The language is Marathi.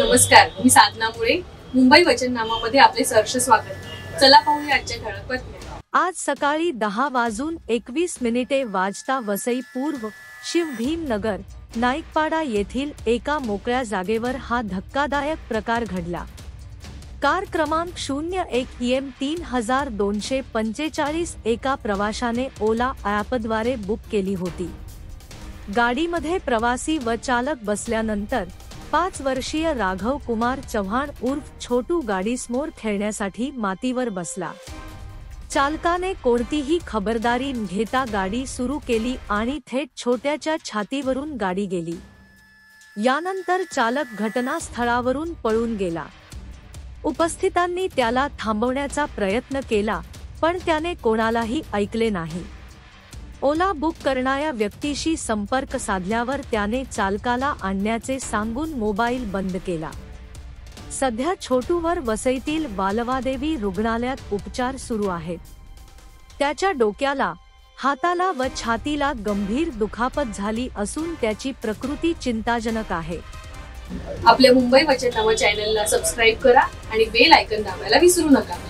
नमस्कार, मी साधना मुळे. मुंबई वचननामामध्ये आपले सहर्ष स्वागत. चला पाहूया आजच्या ठळक बातम्या. आज सकाळी 10:21 वाजता वसई पूर्व शिवभीमनगर नाईकपाडा येथील एका मोकळ्या जागेवर हा धक्कादायक प्रकार घडला. कार क्रमांक 01 3245 एका प्रवाशाने ओला ॲपद्वारे बुक केली होती. गाडीमध्ये प्रवासी व चालक बसल्यानंतर 5 वर्षीय राघव कुमार चव्हाण उर्फ छोटू गाडीसमोर खेळण्यासाठी मातीवर बसला. चालकाने कोणतीही खबरदारी न घेता गाडी सुरू केली आणि थेट छोट्याच्या छातीवरून गाडी गेली. यानंतर चालक घटनास्थळावरून पळून गेला. उपस्थितांनी त्याला थांबवण्याचा प्रयत्न केला, पण त्याने कोणालाही ऐकले नाही. ओला बुक करणाऱ्या व्यक्तीशी संपर्क साधल्यावर त्याने चालकाला आणण्याचे सांगून मोबाईल बंद केला. सध्या छोटूवर वसईतील बालवादेवी रुग्णालयात उपचार सुरू आहेत. त्याच्या डोक्याला, हाताला व छातीला गंभीर दुखापत झाली असून त्याची प्रकृती चिंताजनक आहे. आपल्या मुंबई वचननामा चॅनलला सबस्क्राईब करा आणि बेल आयकॉन दाबायला विसरू नका.